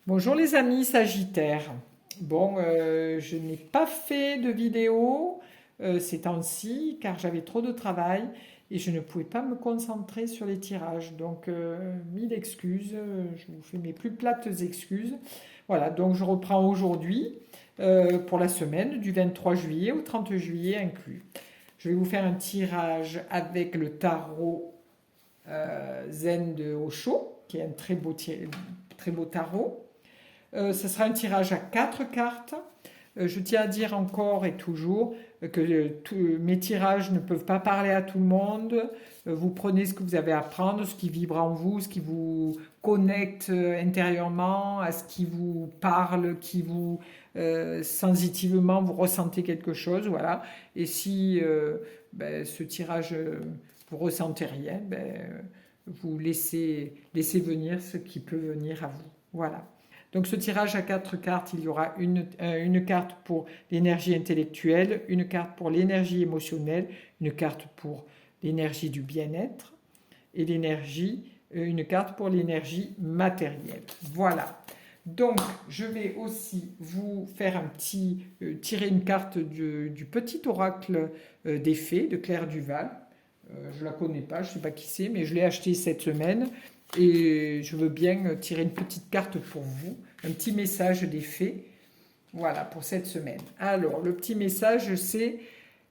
Bonjour les amis Sagittaires. Bon, je n'ai pas fait de vidéo ces temps-ci car j'avais trop de travail et je ne pouvais pas me concentrer sur les tirages. Donc, mille excuses, je vous fais mes plus plates excuses. Voilà, donc je reprends aujourd'hui pour la semaine du 23 juillet au 30 juillet inclus. Je vais vous faire un tirage avec le tarot Zen de Osho, qui est un très beau tarot. Ce sera un tirage à 4 cartes. Je tiens à dire encore et toujours que mes tirages ne peuvent pas parler à tout le monde. Vous prenez ce que vous avez à prendre, ce qui vibre en vous, ce qui vous connecte intérieurement, à ce qui vous parle, qui vous sensitivement vous ressentez quelque chose, voilà. Et si ce tirage vous ressentez rien, vous laissez venir ce qui peut venir à vous, voilà. Donc ce tirage à 4 cartes, il y aura une carte pour l'énergie intellectuelle, une carte pour l'énergie émotionnelle, une carte pour l'énergie du bien-être et une carte pour l'énergie matérielle. Voilà. Donc je vais aussi vous faire tirer une carte du petit oracle des fées de Claire Duval. Je ne la connais pas, je ne sais pas qui c'est, mais je l'ai acheté cette semaine et je veux bien tirer une petite carte pour vous, un petit message des fées, voilà, pour cette semaine. Alors, le petit message, c'est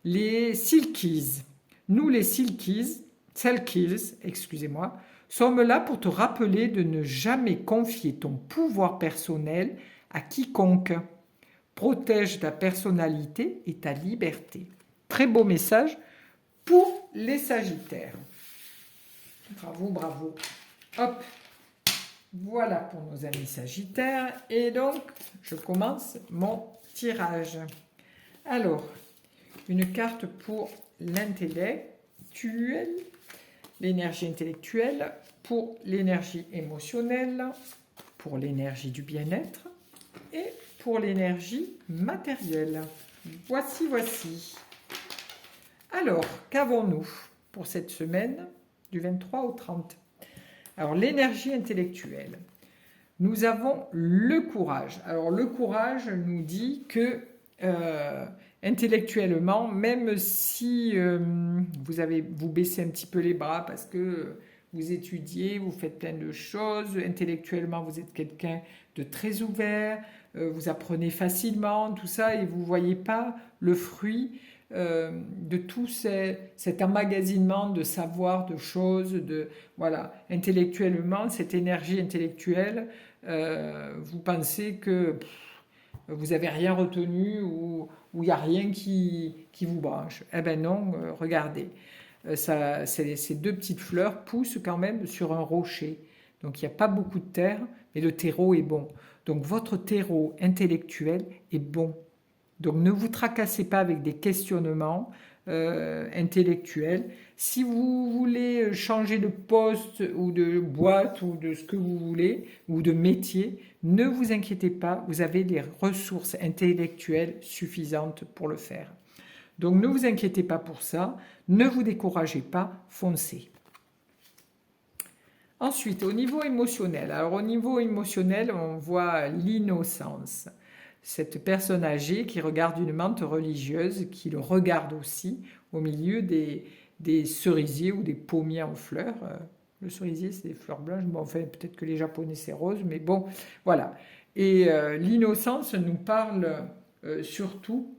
les Silkies. Nous, les Selkies, excusez-moi, sommes là pour te rappeler de ne jamais confier ton pouvoir personnel à quiconque. Protège ta personnalité et ta liberté. Très beau message pour les Sagittaires. Bravo, bravo. Hop, voilà pour nos amis Sagittaires. Et donc, je commence mon tirage. Alors, une carte pour l'intellectuel, l'énergie intellectuelle, pour l'énergie émotionnelle, pour l'énergie du bien-être et pour l'énergie matérielle. Voici. Alors, qu'avons-nous pour cette semaine du 23 au 30? Alors, l'énergie intellectuelle. Nous avons le courage. Alors, le courage nous dit que intellectuellement, même si vous baissez un petit peu les bras parce que vous étudiez, vous faites plein de choses, intellectuellement, vous êtes quelqu'un de très ouvert, vous apprenez facilement, tout ça, et vous ne voyez pas le fruit de tout cet emmagasinement de savoir, de choses, voilà, intellectuellement, cette énergie intellectuelle, vous pensez que vous n'avez rien retenu ou il n'y a rien qui vous branche. Eh bien non, regardez, ces deux petites fleurs poussent quand même sur un rocher. Donc il n'y a pas beaucoup de terre, mais le terreau est bon. Donc votre terreau intellectuel est bon. Donc ne vous tracassez pas avec des questionnements intellectuels. Si vous voulez changer de poste ou de boîte ou de ce que vous voulez, ou de métier, ne vous inquiétez pas, vous avez les ressources intellectuelles suffisantes pour le faire. Donc ne vous inquiétez pas pour ça, ne vous découragez pas, foncez. Ensuite, au niveau émotionnel. Alors au niveau émotionnel, on voit l'innocence. Cette personne âgée qui regarde une menthe religieuse, qui le regarde aussi au milieu des cerisiers ou des pommiers en fleurs. Le cerisier, c'est des fleurs blanches. Bon, enfin, peut-être que les Japonais, c'est rose, mais bon, voilà. Et l'innocence nous parle surtout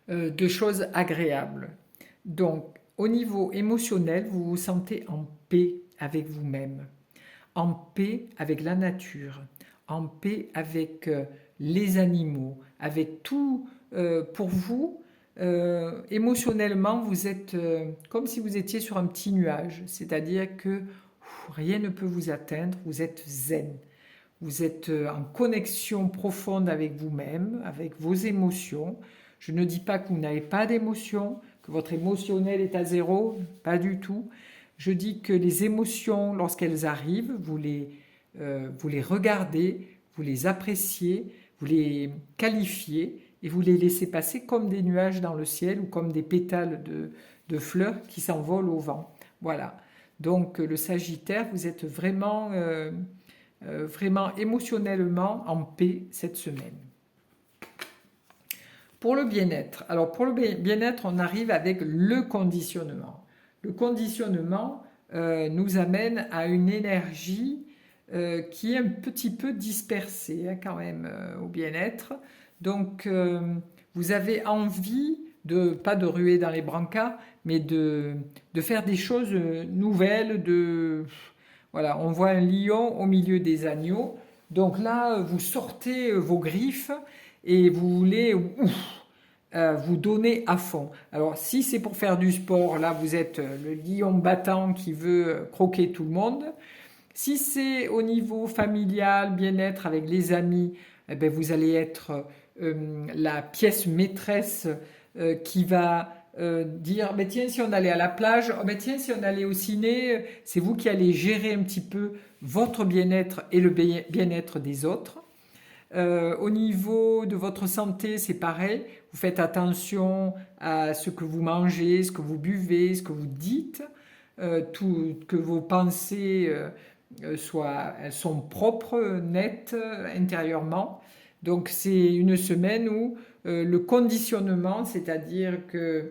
de choses agréables. Donc, au niveau émotionnel, vous vous sentez en paix avec vous-même, en paix avec la nature, en paix avec les animaux, avec tout. Pour vous, émotionnellement, vous êtes comme si vous étiez sur un petit nuage, c'est-à-dire que rien ne peut vous atteindre, vous êtes zen. Vous êtes en connexion profonde avec vous-même, avec vos émotions. Je ne dis pas que vous n'avez pas d'émotions, que votre émotionnel est à zéro, pas du tout. Je dis que les émotions, lorsqu'elles arrivent, vous les regardez, vous les appréciez, vous les qualifiez et vous les laissez passer comme des nuages dans le ciel ou comme des pétales de fleurs qui s'envolent au vent. Voilà. Donc le Sagittaire, vous êtes vraiment vraiment émotionnellement en paix cette semaine. Pour le bien-être, alors pour le bien-être, on arrive avec le conditionnement. Le conditionnement nous amène à une énergie qui est un petit peu dispersée quand même au bien-être. Donc vous avez envie pas de ruer dans les brancards, mais de faire des choses nouvelles. Voilà, on voit un lion au milieu des agneaux. Donc là, vous sortez vos griffes et vous voulez vous donner à fond. Alors si c'est pour faire du sport, là vous êtes le lion battant qui veut croquer tout le monde. Si c'est au niveau familial, bien-être avec les amis, eh ben, vous allez être la pièce maîtresse qui va dire mais tiens si on allait à la plage, oh, mais tiens si on allait au ciné, c'est vous qui allez gérer un petit peu votre bien-être et le bien-être des autres. Au niveau de votre santé, c'est pareil. Vous faites attention à ce que vous mangez, ce que vous buvez, ce que vous dites, que vos pensées elles sont propres, nettes intérieurement. Donc c'est une semaine où le conditionnement, c'est-à-dire que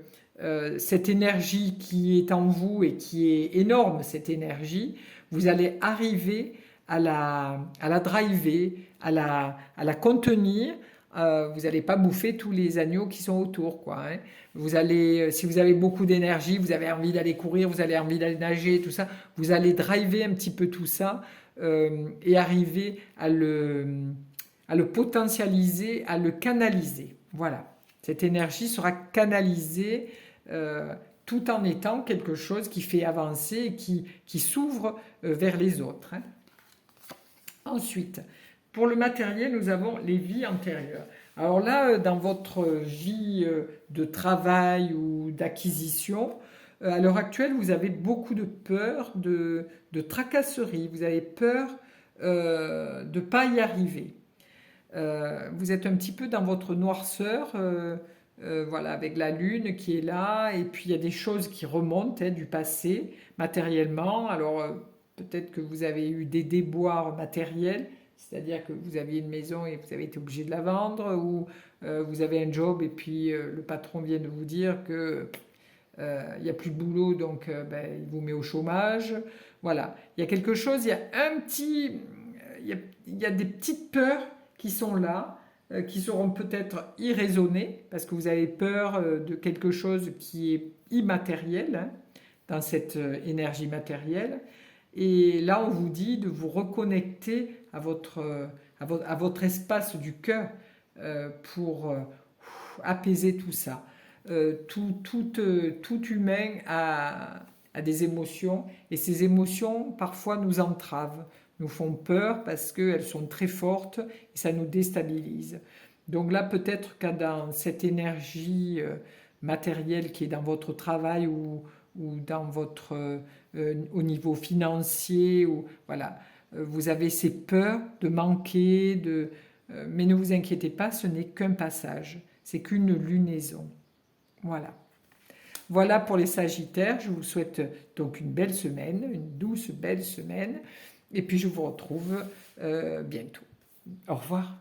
cette énergie qui est en vous et qui est énorme, cette énergie, vous allez arriver à la driver, à la contenir. Vous n'allez pas bouffer tous les agneaux qui sont autour, quoi. Hein. Vous allez, si vous avez beaucoup d'énergie, vous avez envie d'aller courir, vous avez envie d'aller nager, tout ça, vous allez driver un petit peu tout ça et arriver à le potentialiser, à le canaliser. Voilà. Cette énergie sera canalisée tout en étant quelque chose qui fait avancer et qui s'ouvre vers les autres. Hein. Ensuite, pour le matériel, nous avons les vies antérieures. Alors là, dans votre vie de travail ou d'acquisition, à l'heure actuelle, vous avez beaucoup de peur, de tracasserie, vous avez peur de ne pas y arriver. Vous êtes un petit peu dans votre noirceur, voilà, avec la lune qui est là, et puis il y a des choses qui remontent du passé, matériellement. Alors peut-être que vous avez eu des déboires matériels, c'est-à-dire que vous aviez une maison et vous avez été obligé de la vendre, ou vous avez un job et puis le patron vient de vous dire que il n'y a plus de boulot, donc il vous met au chômage. Voilà, il y a quelque chose, il y a un petit, il y a des petites peurs qui sont là, qui seront peut-être irraisonnées, parce que vous avez peur de quelque chose qui est immatériel, hein, dans cette énergie matérielle. Et là, on vous dit de vous reconnecter à votre espace du cœur pour apaiser tout ça. Tout humain a des émotions et ces émotions parfois nous entravent, nous font peur parce qu'elles sont très fortes et ça nous déstabilise. Donc là, peut-être que dans cette énergie matérielle qui est dans votre travail ou dans votre au niveau financier, ou voilà, vous avez ces peurs de manquer, mais ne vous inquiétez pas, ce n'est qu'un passage, c'est qu'une lunaison. Voilà. Voilà pour les Sagittaires. Je vous souhaite donc une belle semaine, une douce, belle semaine. Et puis je vous retrouve bientôt. Au revoir.